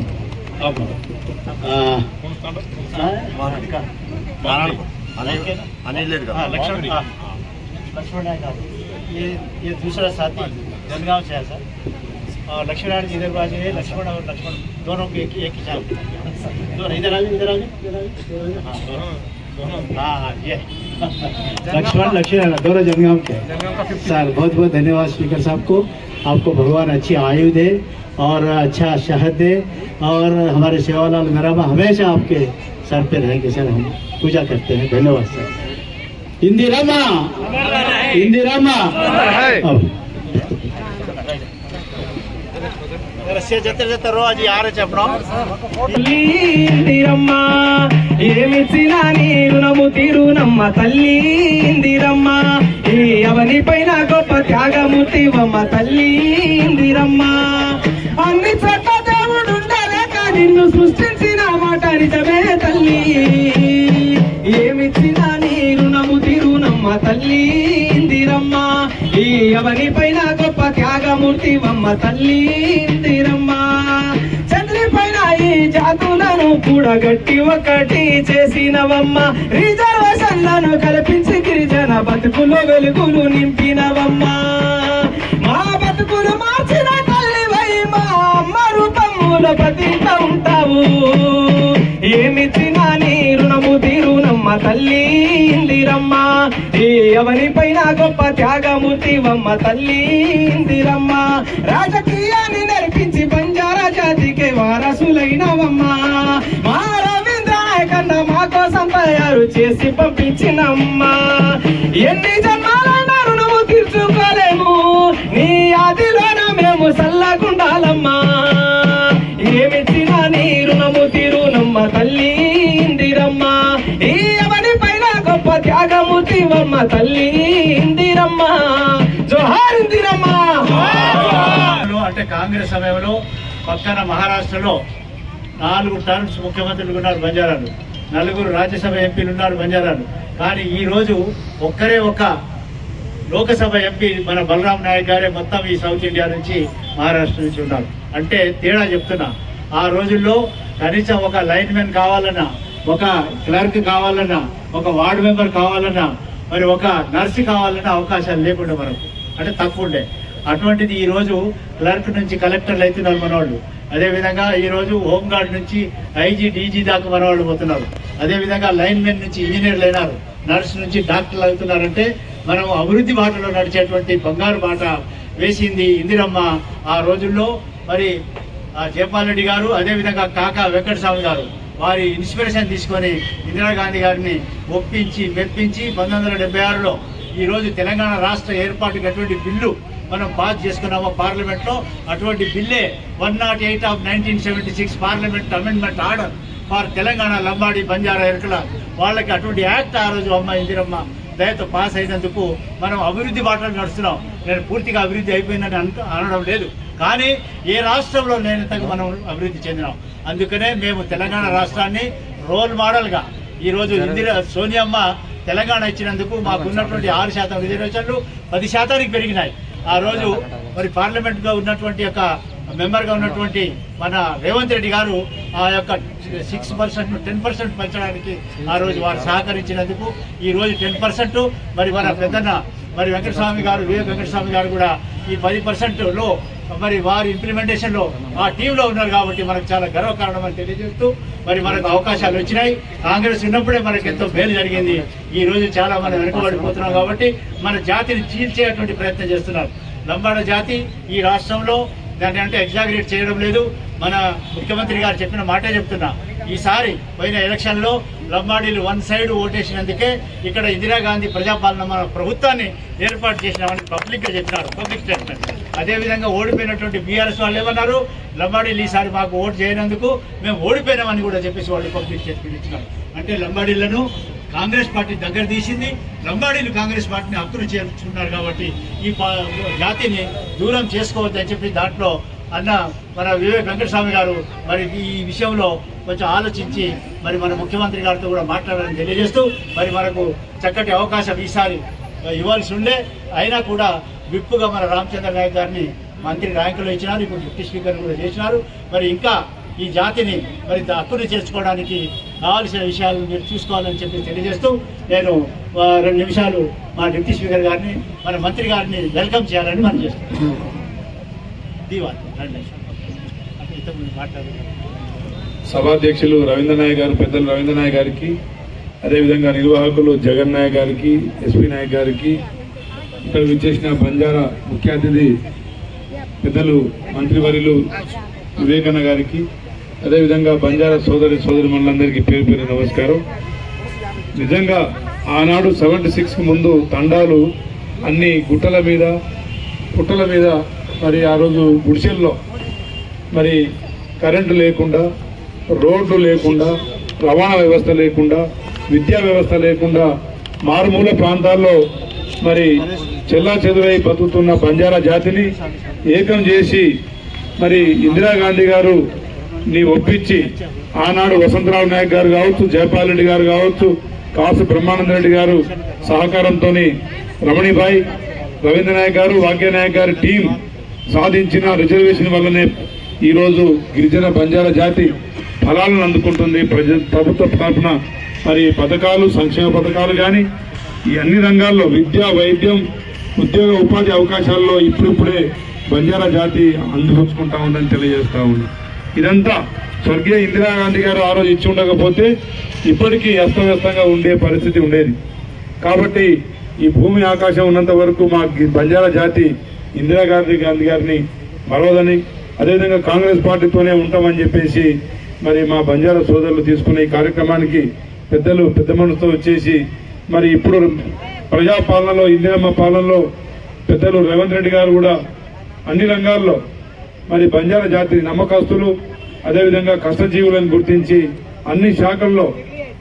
लक्ष्मण ये दूसरा साथी जनगांव से है सर। और लक्ष्मण जी इधर बाजू है, लक्ष्मण और लक्ष्मण दोनों के एक ही चाल दोनों इधर आ जाए हाँ ये लक्ष्मण दोनों जनगांव के सर। बहुत बहुत धन्यवाद स्पीकर साहब को। आपको भगवान अच्छी आयु दे और अच्छा शहद दे और हमारे सेवालाल नरामा हमेशा आपके सर पे रहेंगे सर। हम पूजा करते हैं। धन्यवाद सर। इंदिरामा इंदिरामा రోజు ఆరే చెప్పడం ఇందిరమ్మ ఏమిచ్చినా నీ రుణము తీరునమ్మ తల్లి ఇందిరమ్మ ఈ అవని పైన గొప్ప త్యాగమూర్తివమ్మ తల్లి ఇందిరమ్మ అన్ని చోట్ల దేవుడు ఉండలేక నిన్ను సృష్టించిన మాట నిజమే తల్లి ఏమిచ్చినా నీ రుణము తీరునమ్మ తల్లి ఇందిరమ్మ ఈ అవని పైన గొప్ప త్యాగమూర్తివమ్మ తల్లి ఇందిరమ్మ చంద్రి పైన ఈ జాతులను కూడా గట్టి ఒకటి చేసినవమ్మ రిజర్వేషన్లను కల్పించి గిరిజన బతుకులో వెలుగులు నింపినవమ్మ మా బతుకులు మార్చిన తల్లివై మా అమ్మ రూపములో ప్రతింట ఉంటావు ఏమిచ్చినా నీ రుణము తీరునమ్మ తల్లి ఇందిరమ్మ ఈ అవని పైన గొప్ప త్యాగమూర్తివమ్మ తల్లి ఇందిరమ్మ రాజకీయాన్ని నడిపించి బంజారా జాతికి వారసులైనవమ్మ మా రవీంద్ర నాయకన్న మా కోసం తయారు చేసి పంపించినమ్మ ఎన్ని జన్మాలైనా రుణము తీర్చుకోలేము నీ ఆదిలోన మేము సల్లగుండాలమ్మా ఏమిచ్చినా నీ రుణము తీరునమ్మ తల్లి ఇందిరమ్మ ఈ అవని పైన గొప్ప త్యాగమూర్తివమ్మ తల్లి ఇందిరమ్మ జోహార్ ఇందిరమ్మ। అంటే కాంగ్రెస్ సమయంలో పక్కన మహారాష్ట్రలో 4 టర్మ్స్ ముఖ్యమంత్రులు ఉన్నారు బంజారాలు, 4 రాజ్యసభ ఎంపీలు ఉన్నారు బంజారాలు. కానీ ఈ రోజు ఒక్కరే ఒక లోకసభ ఎంపీ మన బలరాం నాయక్ గారే మొత్తం ఈ సౌత్ ఇండియా నుంచి మహారాష్ట్ర నుంచి ఉన్నారు. అంటే తేడా చెప్తున్నా. ఆ రోజుల్లో కనీసం ఒక లైన్ మెన్ కావాలన్నా, ఒక క్లర్క్ కావాలన్నా, ఒక వార్డు మెంబర్ కావాలన్నా, మరి ఒక నర్సు కావాలన్నా అవకాశాలు లేకుండా మనకు అంటే తక్కువ ఉండే. అటువంటిది ఈ రోజు క్లర్క్ నుంచి కలెక్టర్లు అవుతున్నారు మనవాళ్ళు. అదేవిధంగా ఈ రోజు హోంగార్డ్ నుంచి ఐజీ డీజీ దాకా మనవాళ్ళు పోతున్నారు. అదేవిధంగా లైన్ మెన్ నుంచి ఇంజనీర్లు అయినారు, నర్సు నుంచి డాక్టర్లు అవుతున్నారంటే మనం అభివృద్ధి బాటలో నడిచేటువంటి బంగారు బాట వేసింది ఇందిరమ్మ. ఆ రోజుల్లో మరి జయపాల్ రెడ్డి గారు, అదేవిధంగా కాకా వెంకటస్వామి గారు వారి ఇన్స్పిరేషన్ తీసుకొని ఇందిరాగాంధీ గారిని ఒప్పించి మెప్పించి 1976లో ఈ రోజు తెలంగాణ రాష్ట్ర ఏర్పాటుకి అటువంటి బిల్లు మనం పాస్ చేసుకున్నాము పార్లమెంట్ లో. అటువంటి బిల్లే 108 of 1976 parliament amendment order for Telangana Lambadi Banjara Erukala వాళ్ళకి అటువంటి యాక్ట్ ఆ రోజు అమ్మ ఇందిరమ్మ దయతో పాస్ అయినందుకు మనం అభివృద్ధి బాటలు నడుస్తున్నాం. నేను పూర్తిగా అభివృద్ధి అయిపోయిందని అనడం లేదు, కానీ ఏ రాష్ట్రంలో లేనంతగా మనం అభివృద్ధి చెందినాం. అందుకనే మేము తెలంగాణ రాష్ట్రాన్ని రోల్ మోడల్గా ఈరోజు సోనియమ్మ తెలంగాణ ఇచ్చినందుకు మాకున్నటువంటి 6% రిజర్వేషన్లు 10%కి పెరిగినాయి. ఆ రోజు మరి పార్లమెంట్గా ఉన్నటువంటి యొక్క మెంబర్గా ఉన్నటువంటి మన రేవంత్ రెడ్డి గారు ఆ యొక్క 6% 10% పెంచడానికి ఆ రోజు వారు సహకరించినందుకు ఈ రోజు 10%. మరి మన పెద్దన్న మరి వెంకటస్వామి గారు, వివేక్ వెంకటస్వామి గారు కూడా ఈ 10%లో మరి వారి ఇంప్లిమెంటేషన్ లో ఆ టీంలో ఉన్నారు కాబట్టి మనకు చాలా గర్వకారణం అని తెలియజేస్తూ మరి మనకు అవకాశాలు వచ్చినాయి. కాంగ్రెస్ ఉన్నప్పుడే మనకు ఎంతో మేలు జరిగింది. ఈ రోజు చాలా మనం వెనుకబడిపోతున్నాం కాబట్టి మన జాతిని చీల్చేటువంటి ప్రయత్నం చేస్తున్నారు. లంబాడ జాతి ఈ రాష్ట్రంలో దాన్ని అంటే ఎగ్జాగరేట్ చేయడం లేదు. మన ముఖ్యమంత్రి గారు చెప్పిన మాటే చెప్తున్నా. ఈసారి పోయిన ఎలక్షన్ లో లంబాడీలు 1 సైడ్ ఓటేసినందుకే ఇక్కడ ఇందిరాగాంధీ ప్రజాపాలన మన ప్రభుత్వాన్ని ఏర్పాటు చేసినామని పబ్లిక్ గా చెప్పినారు. పబ్లిక్ స్టేట్మెంట్ అదేవిధంగా ఓడిపోయినటువంటి బీఆర్ఎస్ వాళ్ళు ఏమన్నారు, లంబాడీలు ఈసారి మాకు ఓటు చేయనందుకు మేము ఓడిపోయినామని కూడా చెప్పేసి వాళ్ళు పబ్లిక్ స్టేట్మెంట్ ఇచ్చినారు. అంటే లంబాడీలను కాంగ్రెస్ పార్టీ దగ్గర తీసింది, లంబాడీలు కాంగ్రెస్ పార్టీని హక్కును చేర్చుకున్నారు. కాబట్టి ఈ జాతిని దూరం చేసుకోవద్దని చెప్పి దాంట్లో అన్న మన వివేక్ వెంకటస్వామి గారు మరి ఈ విషయంలో కొంచెం ఆలోచించి మరి మన ముఖ్యమంత్రి గారితో కూడా మాట్లాడాలని తెలియజేస్తూ మరి మనకు చక్కటి అవకాశం ఈసారి ఇవ్వాల్సి ఉండే, అయినా కూడా విప్పుగా మన రామచంద్ర నాయక్ గారిని మంత్రి ర్యాంకులో ఇచ్చినారు, ఇప్పుడు డిప్యూటీ స్పీకర్ కూడా చేసినారు. మరి ఇంకా ఈ జాతిని మరి హక్కును చేర్చుకోవడానికి కావాల్సిన విషయాలు మీరు చూసుకోవాలని చెప్పి తెలియజేస్తూ నేను 2 నిమిషాలు మా డిప్యూటీ స్పీకర్ గారిని మన మంత్రి గారిని వెల్కమ్ చేయాలని మనం చేస్తున్నాం. సభాధ్యక్షులు రవీంద్ర నాయక్ గారు, పెద్దలు రవీంద్ర నాయక్ గారికి, అదేవిధంగా నిర్వాహకులు జగన్ నాయక్ గారికి, ఎస్పీ నాయక్ గారికి, ఇక్కడ విచ్చేసిన బంజారా ముఖ్య అతిథి పెద్దలు మంత్రివర్యులు వివేకన్న గారికి, అదేవిధంగా బంజారా సోదరి మనులందరికీ పేరు పేరు నమస్కారం. నిజంగా ఆనాడు 76 ముందు తండాలు అన్ని గుట్టల మీద పుట్టల మీద మరి ఆ రోజు గుడిసెల్లో మరి కరెంటు లేకుండా, రోడ్లు లేకుండా, రవాణా వ్యవస్థ లేకుండా, విద్యా వ్యవస్థ లేకుండా మారుమూల ప్రాంతాల్లో మరి చెల్లా చెదురై బతుకుతున్న బంజారా జాతిని ఏకం చేసి మరి ఇందిరాగాంధీ గారు ని ఒప్పించి ఆనాడు వసంతరావు నాయక్ గారు కావచ్చు, జయపాల్ రెడ్డి గారు కావచ్చు, కాసు బ్రహ్మానంద రెడ్డి గారు సహకారంతో రమణిభాయ్, రవీంద్ర నాయక్ గారు, వాగ్య నాయక్ గారి టీం సాధించిన రిజర్వేషన్ వల్లనే ఈరోజు గిరిజన బంజారా జాతి ఫలాలను అందుకుంటుంది. ప్రభుత్వ తరఫున మరి పథకాలు, సంక్షేమ పథకాలు కానీ ఈ అన్ని రంగాల్లో విద్య, వైద్యం, ఉద్యోగ ఉపాధి అవకాశాల్లో ఇప్పుడిప్పుడే బంజారా జాతి అందిపుచ్చుకుంటా ఉందని తెలియజేస్తా ఉంది. ఇదంతా స్వర్గీయ ఇందిరాగాంధీ గారు ఆ రోజు ఇచ్చి ఉండకపోతే ఇప్పటికీ అస్తవ్యస్తంగా ఉండే పరిస్థితి ఉండేది. కాబట్టి ఈ భూమి ఆకాశం ఉన్నంత వరకు మా బంజారా జాతి ఇందిరాగాంధీ గారిని మరవదని, అదేవిధంగా కాంగ్రెస్ పార్టీతోనే ఉంటామని చెప్పేసి మరి మా బంజారా సోదరులు తీసుకున్న ఈ కార్యక్రమానికి పెద్దలు పెద్ద మనసుతో వచ్చేసి మరి ఇప్పుడు ప్రజాపాలనలో, ఇందిరమ్మ పాలనలో పెద్దలు రేవంత్ రెడ్డి గారు కూడా అన్ని రంగాల్లో మరి బంజారా జాతి నమ్మకస్తులు, అదేవిధంగా కష్టజీవులను గుర్తించి అన్ని శాఖల్లో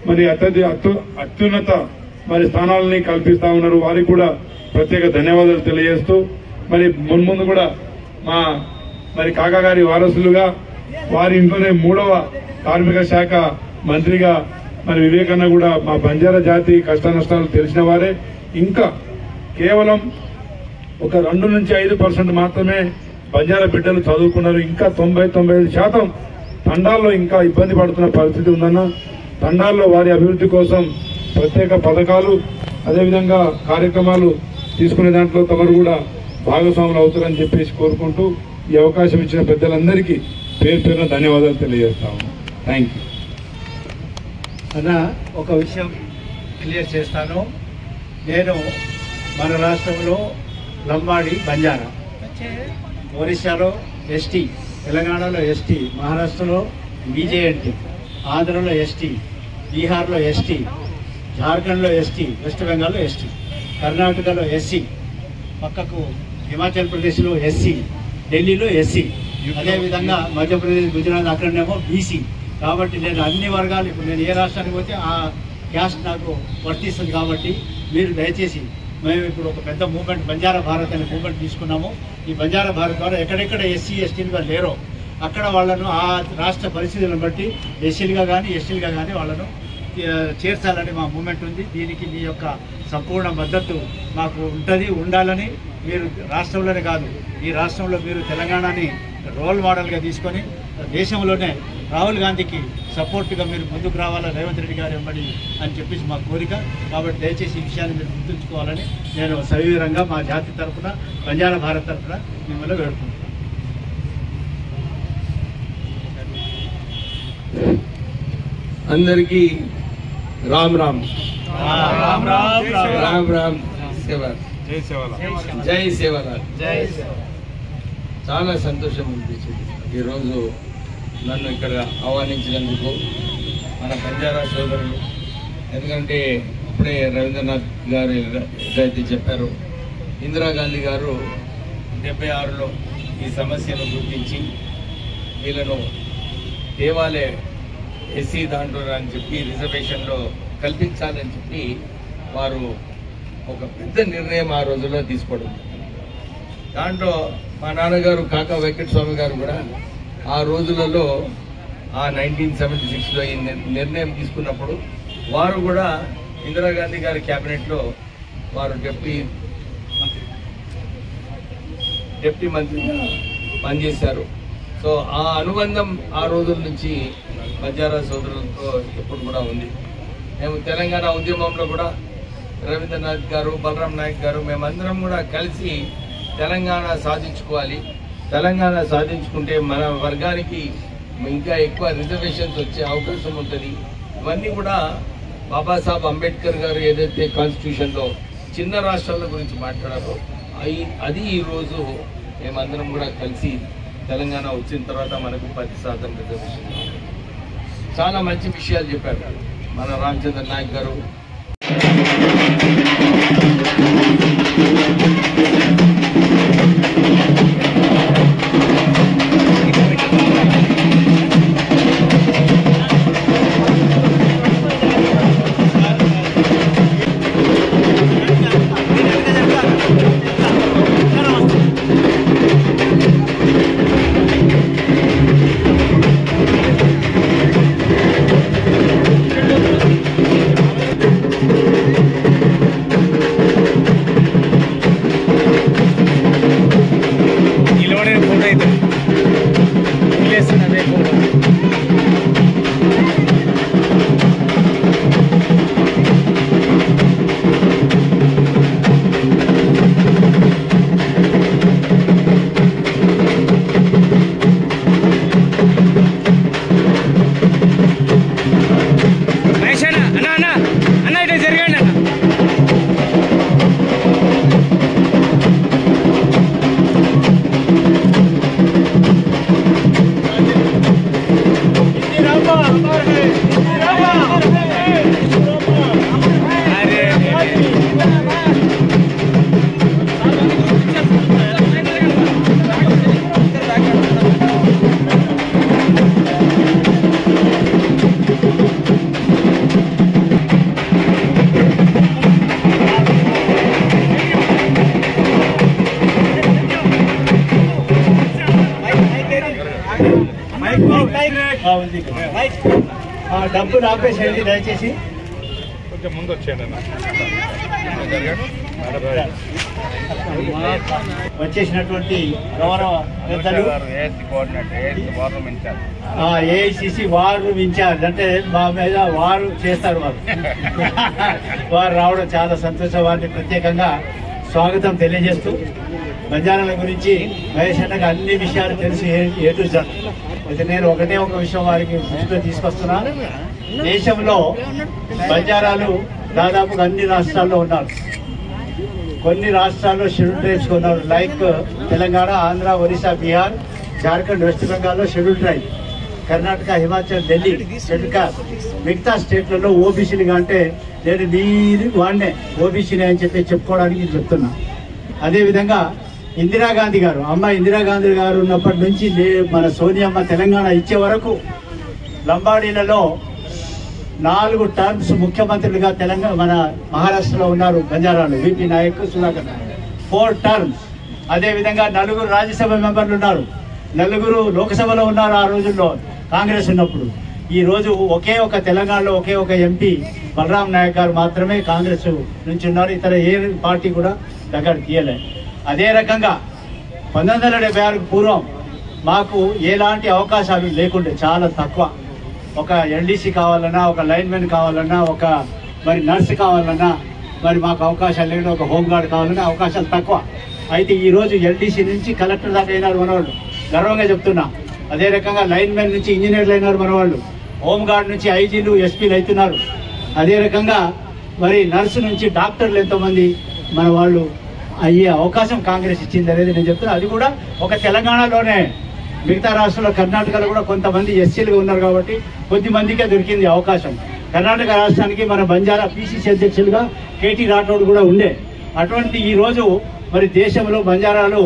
మరి అత్యున్నత మరి స్థానాలని కల్పిస్తా ఉన్నారు. వారికి కూడా ప్రత్యేక ధన్యవాదాలు తెలియజేస్తూ మరి మున్ముందు కూడా మా మరి కాకా గారి వారసులుగా వారి ఇంట్లోనే 3వ కార్మిక శాఖ మంత్రిగా మరి వివేకన్న కూడా మా బంజారా జాతి కష్ట నష్టాలు తెలిసిన వారే. ఇంకా కేవలం ఒక 2 నుంచి 5% మాత్రమే బంజారా బిడ్డలు చదువుకున్నారు. ఇంకా 90-95% తండాల్లో ఇంకా ఇబ్బంది పడుతున్న పరిస్థితి ఉందన్న. తండాల్లో వారి అభివృద్ధి కోసం ప్రత్యేక పథకాలు, అదేవిధంగా కార్యక్రమాలు తీసుకునే దాంట్లో తమరు కూడా భాగస్వాములు అవుతారని చెప్పేసి కోరుకుంటూ ఈ అవకాశం ఇచ్చిన పెద్దలందరికీ పేరు పేరున ధన్యవాదాలు తెలియజేస్తాము. థ్యాంక్ యూ అన్న. ఒక విషయం క్లియర్ చేస్తాను. నేను మన రాష్ట్రంలో లంబాడి, బంజారా, ఒరిస్సాలో ఎస్టీ, తెలంగాణలో ఎస్టీ, మహారాష్ట్రలో బీజేఎన్టీ, ఆంధ్రలో ఎస్టీ, బీహార్లో ఎస్టీ, జార్ఖండ్లో ఎస్టీ, వెస్ట్ బెంగాల్లో ఎస్టీ, కర్ణాటకలో ఎస్సీ, పక్కకు హిమాచల్ ప్రదేశ్లో ఎస్సీ, ఢిల్లీలో ఎస్సీ, అదేవిధంగా మధ్యప్రదేశ్, గుజరాత్ అక్కడనేమో బీసీ. కాబట్టి నేను అన్ని వర్గాలు, ఇప్పుడు నేను ఏ రాష్ట్రానికి పోతే ఆ క్యాస్ట్ నాకు వర్తిస్తుంది. కాబట్టి మీరు దయచేసి, మేము ఇప్పుడు ఒక పెద్ద మూవ్మెంట్ బంజారా భారత్ అనే మూవ్మెంట్ తీసుకున్నాము. ఈ బంజారా భారత్ ద్వారా ఎక్కడెక్కడ ఎస్సీ ఎస్టీలుగా లేరో అక్కడ వాళ్ళను ఆ రాష్ట్ర పరిస్థితులను బట్టి ఎస్సీలుగా కానీ ఎస్టీలుగా కానీ వాళ్ళను చేర్చాలని మా మూమెంట్ ఉంది. దీనికి మీ యొక్క సంపూర్ణ మద్దతు మాకు ఉంటుంది, ఉండాలని. మీరు రాష్ట్రంలోనే కాదు, ఈ రాష్ట్రంలో మీరు తెలంగాణని రోల్ మోడల్గా తీసుకొని దేశంలోనే రాహుల్ గాంధీకి సపోర్ట్గా మీరు ముందుకు రావాలని రేవంత్ రెడ్డి గారు వెంబడి అని చెప్పేసి మా కోరిక. కాబట్టి దయచేసి ఈ విషయాన్ని మీరు గుర్తుంచుకోవాలని నేను సవివరంగా మా జాతి తరఫున, బంజారా భారత్ తరఫున మిమ్మల్ని వేడుకుంటున్నాను. అందరికీ రామ్ రామ్ రామ్ రామ్ రామ్ రామ్ సేవ, జై సేవలాల్. చాలా సంతోషం అనిపించింది ఈరోజు నన్ను ఇక్కడ ఆహ్వానించినందుకు మన బంజారా సోదరులు. ఎందుకంటే ఇప్పుడే రవీంద్రనాథ్ గారు ఏదైతే చెప్పారో, ఇందిరాగాంధీ గారు 1976లో ఈ సమస్యను గుర్తించి వీళ్ళను దేవాలయ ఎస్సీ దాంట్లో అని చెప్పి రిజర్వేషన్లో కల్పించాలని చెప్పి వారు ఒక పెద్ద నిర్ణయం ఆ రోజుల్లో తీసుకోవడం. దాంట్లో మా నాన్నగారు కాకా వెంకటస్వామి గారు కూడా ఆ రోజులలో ఆ 1976లో ఈ నిర్ణయం తీసుకున్నప్పుడు వారు కూడా ఇందిరాగాంధీ గారి క్యాబినెట్లో వారు డిప్యూటీ మంత్రిగా పనిచేశారు. సో ఆ అనుబంధం ఆ రోజుల నుంచి బంజారా సోదరులతో ఎప్పుడు కూడా ఉంది. మేము తెలంగాణ ఉద్యమంలో కూడా రవీంద్రనాథ్ గారు, బలరాం నాయక్ గారు మేమందరం కూడా కలిసి తెలంగాణ సాధించుకోవాలి, తెలంగాణ సాధించుకుంటే మన వర్గానికి ఇంకా ఎక్కువ రిజర్వేషన్స్ వచ్చే అవకాశం ఉంటుంది. ఇవన్నీ కూడా బాబాసాహెబ్ అంబేద్కర్ గారు ఏదైతే కాన్స్టిట్యూషన్లో చిన్న రాష్ట్రాల గురించి మాట్లాడారో అది ఈరోజు మేమందరం కూడా కలిసి తెలంగాణ వచ్చిన తర్వాత మనకు 10% రిజర్వేషన్. చాలా మంచి విషయాలు చెప్పారు మన రామచంద్ర నాయక్ గారు. డబ్బులు ఆపేసేయండి దయచేసి. కొంచెం ముందు వచ్చేయండి అన్న. వచ్చేసినటువంటి గౌరవ పెద్దలు ఏఐసిసి వారు ఇన్ఛార్జ్ అంటే మా మీద వారు చేస్తారు. వారు రావడం చాలా సంతోషం. వారిని ప్రత్యేకంగా స్వాగతం తెలియజేస్తూ బంజారాల గురించి మహేష్ అన్నకు అన్ని విషయాలు తెలిసి ఏ టు జెడ్. అయితే నేను ఒకటే ఒక విషయం వారికి దృష్టిలో తీసుకొస్తున్నాను. దేశంలో బంజారాలు దాదాపుగా అన్ని రాష్ట్రాల్లో ఉన్నారు. కొన్ని రాష్ట్రాల్లో షెడ్యూల్ ట్రైబ్స్ ఉన్నారు. లైక్ తెలంగాణ, ఆంధ్ర, ఒరిస్సా, బీహార్, జార్ఖండ్, వెస్ట్ బెంగాల్లో schedule tribe, Karnataka, Himachal, Delhi schedule caste. మిగతా స్టేట్లలో ఓబీసీలుగా అంటే నేను మీరు వాడినే ఓబీసీనే అని చెప్పి చెప్పుకోవడానికి చెప్తున్నా. అదేవిధంగా ఇందిరాగాంధీ గారు, అమ్మ ఇందిరాగాంధీ గారు ఉన్నప్పటి నుంచి మన సోనియమ్మ తెలంగాణ ఇచ్చే వరకు లంబాడీలలో 4 టర్మ్స్ ముఖ్యమంత్రులుగా తెలంగాణ మన మహారాష్ట్రలో ఉన్నారు బంజారాలు. VP Nayak, Sudhakar 4 terms. అదేవిధంగా 4 రాజ్యసభ మెంబర్లు ఉన్నారు, 4 లోక్సభలో ఉన్నారు ఆ రోజుల్లో కాంగ్రెస్ ఉన్నప్పుడు. ఈ రోజు ఒకే ఒక తెలంగాణలో ఒకే ఒక ఎంపీ బలరాం నాయక్ గారు మాత్రమే కాంగ్రెస్ నుంచి ఉన్నారు. ఇతర ఏ పార్టీ కూడా దగ్గర తీయలే. అదే రకంగా 1976 పూర్వం మాకు ఎలాంటి అవకాశాలు లేకుండే, చాలా తక్కువ. ఒక ఎల్డీసీ కావాలన్నా, ఒక లైన్మెన్ కావాలన్నా, ఒక మరి నర్సు కావాలన్నా మరి మాకు అవకాశాలు లేకుండా, ఒక హోంగార్డ్ కావాలన్నా అవకాశాలు తక్కువ. అయితే ఈరోజు ఎల్డీసీ నుంచి కలెక్టర్ దాకా అయినారు మనవాళ్ళు, గర్వంగా చెప్తున్నా. అదే రకంగా లైన్మెన్ నుంచి ఇంజనీర్లు అయినారు మనవాళ్ళు, హోంగార్డ్ నుంచి ఐజీలు, ఎస్పీలు అవుతున్నారు. అదే రకంగా మరి నర్సు నుంచి డాక్టర్లు ఎంతోమంది మన వాళ్ళు అయ్యే అవకాశం కాంగ్రెస్ ఇచ్చింది అనేది నేను చెప్తున్నా. అది కూడా ఒక తెలంగాణలోనే. మిగతా రాష్ట్రాల్లో కర్ణాటకలో కూడా కొంతమంది ఎస్సీలుగా ఉన్నారు కాబట్టి కొద్ది మందికే దొరికింది అవకాశం. కర్ణాటక రాష్ట్రానికి మన బంజారా పీసీసీ అధ్యక్షులుగా కేటీ రాఠోడ్ కూడా ఉండే. అటువంటి ఈరోజు మరి దేశంలో బంజారాలు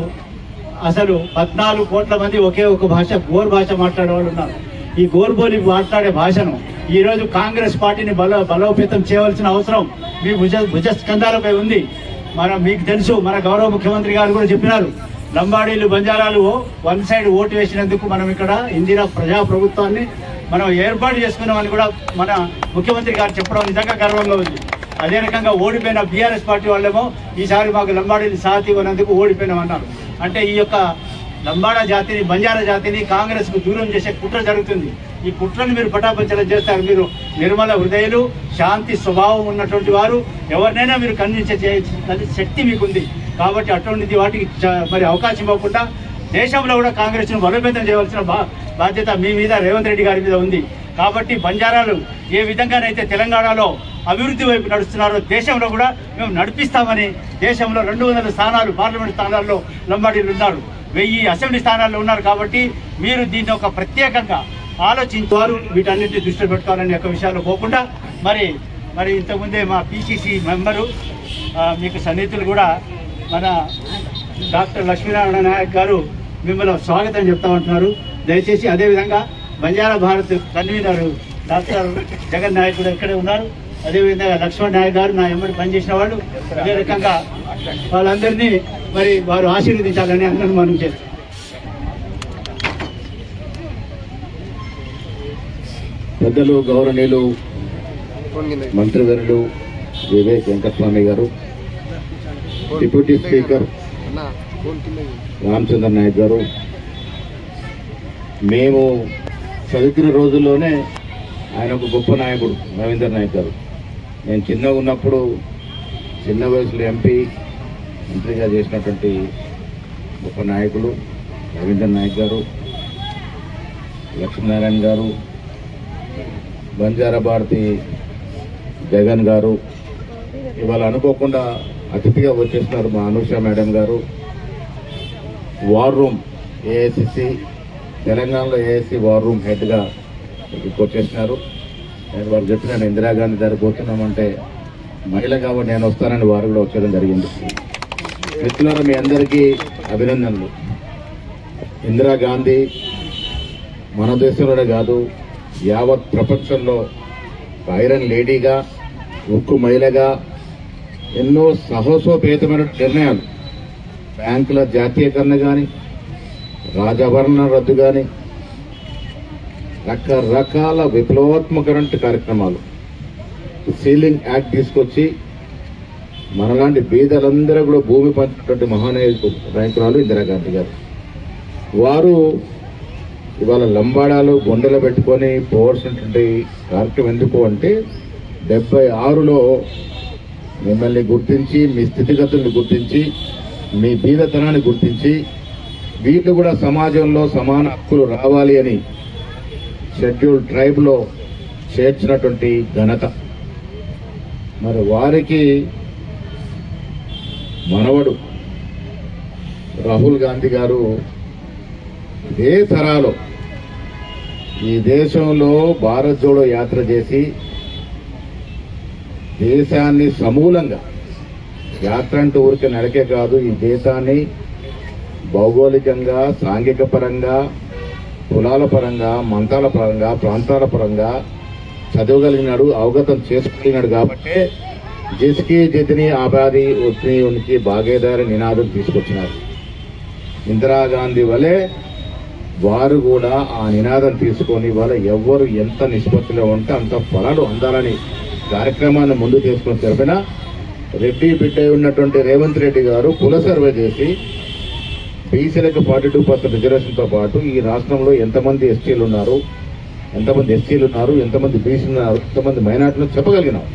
అసలు 14 కోట్ల మంది ఒకే ఒక భాష గోర్ భాష మాట్లాడే వాళ్ళు ఉన్నారు. ఈ గోర్బోలి మాట్లాడే భాషను ఈరోజు కాంగ్రెస్ పార్టీని బలోపేతం చేయవలసిన అవసరం మీ భుజస్కంధాలపై ఉంది. మీకు తెలుసు, మన గౌరవ ముఖ్యమంత్రి గారు కూడా చెప్పినారు, లంబాడీలు బంజారాలు వన్ సైడ్ ఓటు వేసినందుకు మనం ఇక్కడ ఇందిరా ప్రజాప్రభుత్వాన్ని మనం ఏర్పాటు చేసుకున్నామని కూడా మన ముఖ్యమంత్రి గారు చెప్పడం నిజంగా గర్వంగా ఉంది. అదే రకంగా ఓడిపోయిన బీఆర్ఎస్ పార్టీ వాళ్ళేమో ఈసారి మాకు లంబాడీలు సాథ్ ఇవ్వనందుకు ఓడిపోయినామన్నారు. అంటే ఈ యొక్క లంబాడా జాతిని, బంజారా జాతిని కాంగ్రెస్ కు దూరం చేసే కుట్ర జరుగుతుంది. ఈ కుట్రను మీరు పటాపంచలం చేస్తారు. మీరు నిర్మల హృదయులు, శాంతి స్వభావం ఉన్నటువంటి వారు, ఎవరినైనా మీరు కన్విన్స్ చేసే శక్తి మీకుంది. కాబట్టి అటువంటి వాటికి మరి అవకాశం ఇవ్వకుండా దేశంలో కూడా కాంగ్రెస్ ను బలోపేతం చేయవలసిన బాధ్యత మీ మీద, రేవంత్ రెడ్డి గారి మీద ఉంది. కాబట్టి బంజారాలు ఏ విధంగానైతే తెలంగాణలో అభివృద్ధి వైపు నడుస్తున్నారో దేశంలో కూడా మేము నడిపిస్తామని, దేశంలో 200 స్థానాలు పార్లమెంట్ స్థానాల్లో లంబాడీలు ఉన్నారు, 1000 అసెంబ్లీ స్థానాల్లో ఉన్నారు. కాబట్టి మీరు దీన్ని ఒక ప్రత్యేకంగా ఆలోచించారు. వీటన్నిటిని దృష్టిలో పెట్టుకోవాలని ఒక విషయాల్లో పోకుండా మరి ఇంతకుముందే మా పిసిసి మెంబరు మీకు సన్నిహితులు కూడా మన డాక్టర్ లక్ష్మీనారాయణ నాయక్ గారు మిమ్మల్ని స్వాగతం చెప్తామంటున్నారు. దయచేసి అదేవిధంగా బంజారా భారత్ కన్వీనర్ డాక్టర్ జగన్ నాయక్ కూడా ఇక్కడే ఉన్నారు. అదేవిధంగా లక్ష్మణ్ నాయక్ గారు నా ఎమ్మడి పనిచేసిన వాళ్ళు. అదే రకంగా వాళ్ళందరినీ మరి వారు ఆశీర్వదించాలని అందరూ మనం చేస్తాం. పెద్దలు గౌరవనీయులు మంత్రివర్యులు వివేక్ వెంకటస్వామి గారు, డిప్యూటీ స్పీకర్ రామచంద్ర నాయక్ గారు, మేము చదువుకున్న రోజుల్లోనే ఆయన ఒక గొప్ప నాయకుడు రవీంద్ర నాయక్ గారు. నేను చిన్నగా ఉన్నప్పుడు చిన్న వయసులో ఎంపీ మంత్రిగా చేసినటువంటి గొప్ప నాయకులు రవీంద్ర నాయక్ గారు, లక్ష్మీనారాయణ గారు, బంజారా భారతి జగన్ గారు. ఇవాళ అనుకోకుండా అతిథిగా వచ్చేస్తున్నారు మా అనూష మేడం గారు. వార్ రూమ్ ఏఐసిసి తెలంగాణలో ఏఐసి వార్ రూమ్ హెడ్గా ఇక్కడికి వచ్చేసినారు. నేను వారు చెప్పినాను ఇందిరాగాంధీ దగ్గర పోతున్నామంటే మహిళ కాబట్టి నేను వస్తానని వారు కూడా వచ్చేయడం జరిగింది. మిత్రులారా, మీ అందరికీ అభినందనలు. ఇందిరాగాంధీ మన దేశంలోనే కాదు యావత్ ప్రపంచంలో ఐరన్ లేడీగా, ఉక్కు మహిళగా ఎన్నో సాహసోపేతమైన నిర్ణయాలు, బ్యాంకుల జాతీయకరణ కానీ, రాజభరణ రద్దు కానీ, రకరకాల విప్లవాత్మకమైన కార్యక్రమాలు, సీలింగ్ యాక్ట్ తీసుకొచ్చి మనలాంటి బీదలందరూ కూడా భూమి పంచినటువంటి నాయకురాలు ఇందిరాగాంధీ గారు. వారు ఇవాళ లంబాడాలు గుండెలు పెట్టుకొని పోవాల్సినటువంటి కార్యక్రమం ఎందుకు అంటే 76లో మిమ్మల్ని గుర్తించి, మీ స్థితిగతుల్ని గుర్తించి, మీ బీదతనాన్ని గుర్తించి వీళ్ళు కూడా సమాజంలో సమాన హక్కులు రావాలి అని షెడ్యూల్ ట్రైబ్లో చేర్చినటువంటి ఘనత. మరి వారికి మనవడు రాహుల్ గాంధీ గారు ఇదే తరాలో ఈ దేశంలో భారత్ జోడో యాత్ర చేసి దేశాన్ని సమూలంగా, యాత్ర అంటే ఊరికే నడకే కాదు, ఈ దేశాన్ని భౌగోళికంగా, సాంఘిక పరంగా, కులాల పరంగా, మంతాల పరంగా, ప్రాంతాల పరంగా చదవగలిగినాడు, అవగతం చేసుకోగలిగినాడు. కాబట్టి జిస్కి జితని ఆబాది ఉత్ని ఉనికి భాగేదారి నినాదం తీసుకొచ్చినారు. ఇందిరాగాంధీ వలె వారు కూడా ఆ నినాదం తీసుకొని వాళ్ళ ఎవరు ఎంత నిష్పత్తిలో ఉంటే అంత ఫలాలు అందాలని కార్యక్రమాన్ని ముందు తీసుకుని తెలిపిన రెడ్డి బిడ్డ ఉన్నటువంటి రేవంత్ రెడ్డి గారు కుల సర్వే చేసి బీసీలకు 42% రిజర్వేషన్తో పాటు ఈ రాష్ట్రంలో ఎంతమంది ఎస్టీలు ఉన్నారు, ఎంతమంది ఎస్సీలు ఉన్నారు, ఎంతమంది బీసీలు ఉన్నారు, ఎంతమంది మైనార్టీలు చెప్పగలిగినారు.